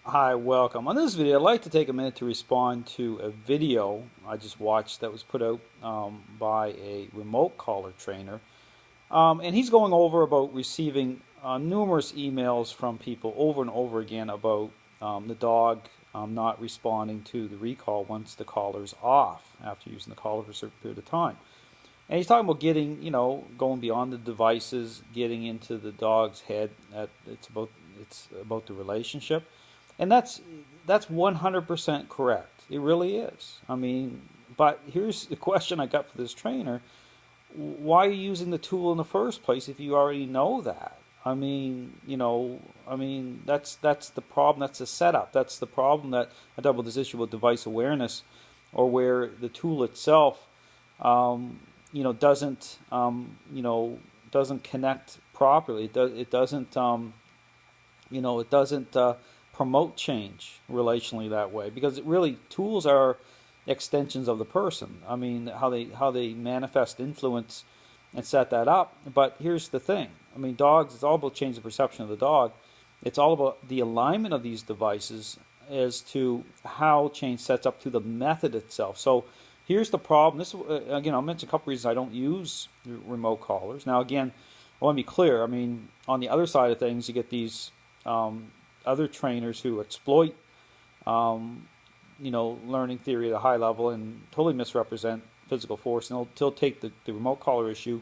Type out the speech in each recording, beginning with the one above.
Hi, welcome. On this video, I'd like to take a minute to respond to a video I just watched that was put out by a remote collar trainer. And he's going over about receiving numerous emails from people over and over again about the dog not responding to the recall once the collar's off after using the collar for a certain period of time. And he's talking about getting, going beyond the devices, getting into the dog's head. It's about the relationship, and that's 100% correct. It really is. I mean, but here's the question I got for this trainer: why are you using the tool in the first place if you already know that? That's the problem. That's the setup. That's the problem that I talk about this issue about device awareness, or where the tool itself, um, doesn't connect properly. It doesn't promote change relationally that way, because really tools are extensions of the person. I mean, how they manifest influence and set that up. But here's the thing. I mean, dogs, it's all about changing the perception of the dog. It's all about the alignment of these devices as to how change sets up to the method itself. So here's the problem. Again, I'll mention a couple reasons I don't use remote collars. Now, again, I want to be clear. I mean, on the other side of things, you get these um, other trainers who exploit, um, learning theory at a high level and totally misrepresent physical force, and they'll take the remote collar issue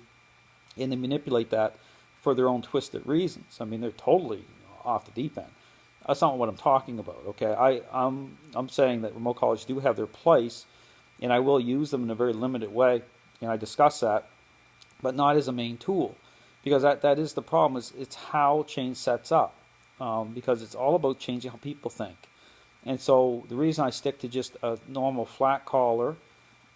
and they manipulate that for their own twisted reasons. I mean, they're totally off the deep end. That's not what I'm talking about. Okay, I'm saying that remote collars do have their place, and I will use them in a very limited way, and I discuss that, but not as a main tool, because that is the problem. It's how change sets up, because it's all about changing how people think. And so the reason I stick to just a normal flat collar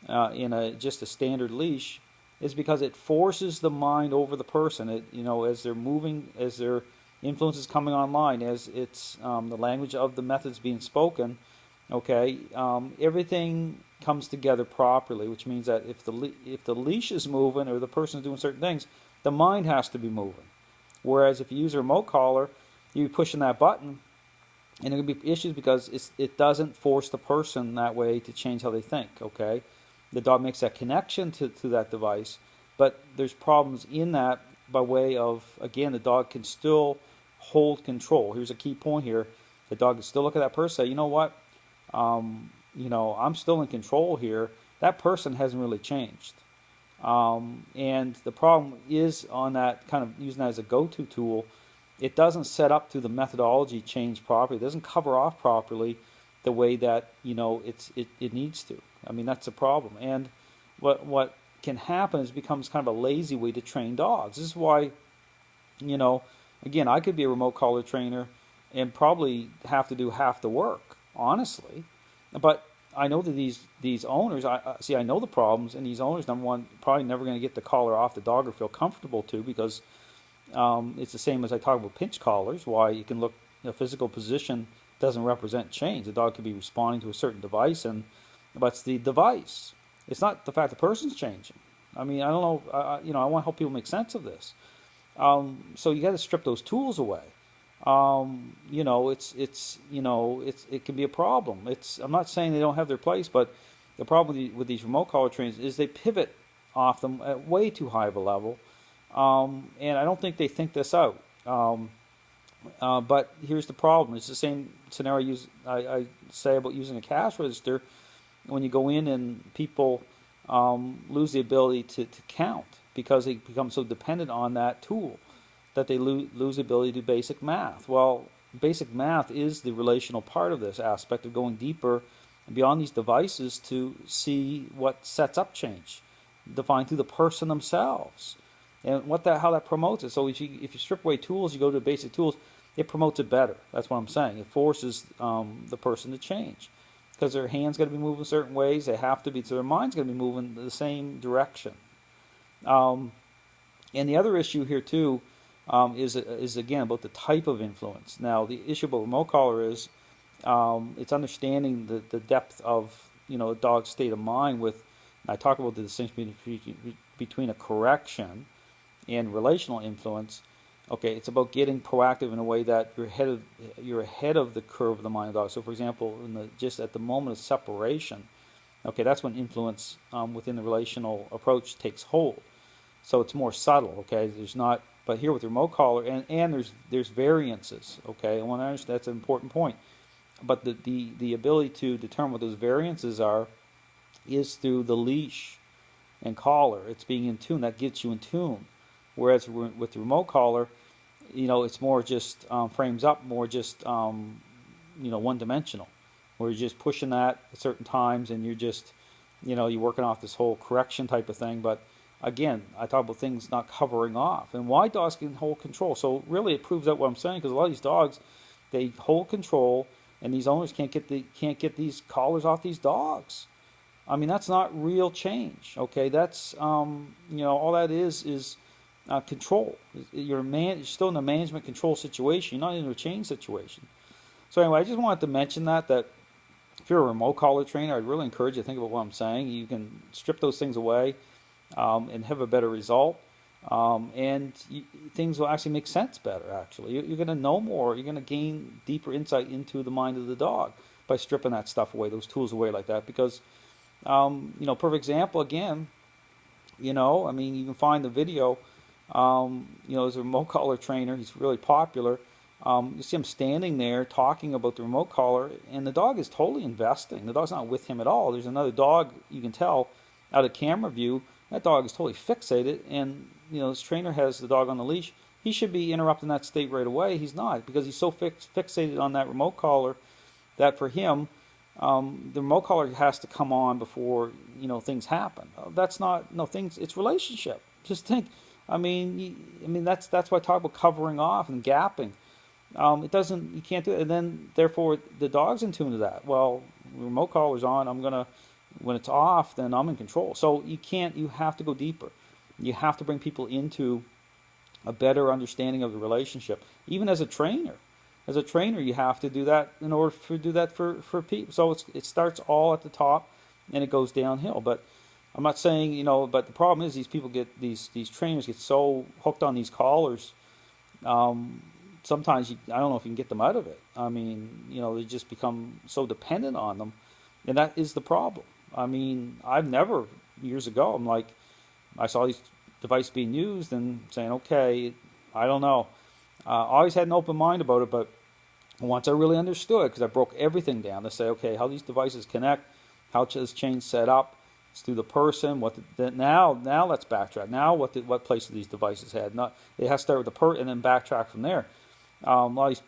in just a standard leash is because it forces the mind over the person. As they're moving, as their influence is coming online, as it's the language of the methods being spoken. Okay, everything comes together properly, which means that if the leash is moving or the person is doing certain things, the mind has to be moving. Whereas if you use a remote collar, you're pushing that button, and there can be issues because it doesn't force the person that way to change how they think. Okay, the dog makes that connection to that device, but there's problems in that by way of, again, the dog can still hold control. Here's a key point here: the dog can still look at that person and say, you know what, I'm still in control here. That person hasn't really changed. And the problem is, on that kind of using that as a go-to tool, it doesn't set up to the methodology change properly. It doesn't cover off properly the way that it needs to. I mean, that's a problem. And what can happen is it becomes kind of a lazy way to train dogs. This is why, you know, again, I could be a remote collar trainer and probably have to do half the work, honestly. But I know that these owners, I know the problems, and these owners, number one, probably never going to get the collar off the dog or feel comfortable to, because it's the same as I talk about pinch collars. Why you can look, physical position doesn't represent change. The dog could be responding to a certain device, but it's the device. It's not the fact the person's changing. I mean, I don't know. I want to help people make sense of this. So you got to strip those tools away. It can be a problem. I'm not saying they don't have their place, but the problem with these remote collar trainers is they pivot off them at way too high of a level, and I don't think they think this out. But here's the problem: it's the same scenario I say about using a cash register. When you go in and people lose the ability to count because they become so dependent on that tool that they lose the ability to do basic math. Well, basic math is the relational part of this aspect of going deeper and beyond these devices to see what sets up change, defined through the person themselves, and how that promotes it. So if you strip away tools, you go to basic tools, it promotes it better. That's what I'm saying. It forces the person to change, because their hands got to be moving certain ways. They have to be, so their mind's going to be moving the same direction. Um, and the other issue here too is again about the type of influence. Now, the issue about remote collar is it's understanding the depth of a dog's state of mind. I talk about the distinction between a correction and relational influence. Okay, it's about getting proactive in a way that you're ahead of the curve of the mind of the dog. So, for example, just at the moment of separation, okay, that's when influence within the relational approach takes hold. So it's more subtle. Okay, there's not, but here with the remote collar, and there's variances. Okay, I want to understand that's an important point. But the ability to determine what those variances are is through the leash and collar. It's being in tune that gets you in tune. Whereas with the remote collar, it's more just frames up, more just one dimensional, where you're just pushing that at certain times, and you're just you're working off this whole correction type of thing. But again, I talk about things not covering off, and why dogs can hold control. So really, it proves out what I'm saying, because a lot of these dogs, they hold control, and these owners can't get these collars off these dogs. I mean, that's not real change. Okay, that's all that is control. You're still in a management control situation. You're not in a change situation. So anyway, I just wanted to mention that if you're a remote collar trainer, I'd really encourage you to think about what I'm saying. You can strip those things away and have a better result, and things will actually make sense better. Actually, you're going to know more. You're going to gain deeper insight into the mind of the dog by stripping that stuff away, those tools away like that. Because perfect example again. I mean, you can find the video. As a remote collar trainer, he's really popular. You see him standing there talking about the remote collar, and the dog is totally investing. The dog's not with him at all. There's another dog, you can tell, out of camera view. That dog is totally fixated, and this trainer has the dog on the leash. He should be interrupting that state right away. He's not, because he's so fixated on that remote collar that for him, the remote collar has to come on before things happen. That's not things. It's relationship. Just think. I mean that's why I talk about covering off and gapping. It doesn't. You can't do it, and then therefore the dog's in tune to that. Well, the remote collar's on. When it's off, then I'm in control. So you can't. You have to go deeper. You have to bring people into a better understanding of the relationship. Even as a trainer, you have to do that in order to do that for people. So it starts all at the top, and it goes downhill. But I'm not saying But the problem is these people these trainers get so hooked on these collars. Sometimes I don't know if you can get them out of it. I mean, they just become so dependent on them, and that is the problem. I mean, I've never years ago. I'm like, I saw these devices being used and saying, okay, I don't know. I always had an open mind about it, but once I really understood, because I broke everything down to say, okay, how these devices connect, how this chain's set up, it's through the person. Now let's backtrack. Now what place do these devices had? It has to start with the person and then backtrack from there. A lot of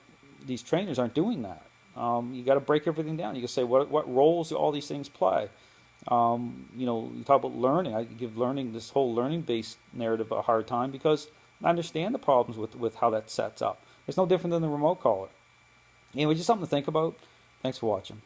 these trainers aren't doing that. You got to break everything down. You can say what roles do all these things play. You talk about learning. I give this whole learning-based narrative a hard time because I understand the problems with how that sets up. It's no different than the remote collar. Anyway, just something to think about. Thanks for watching.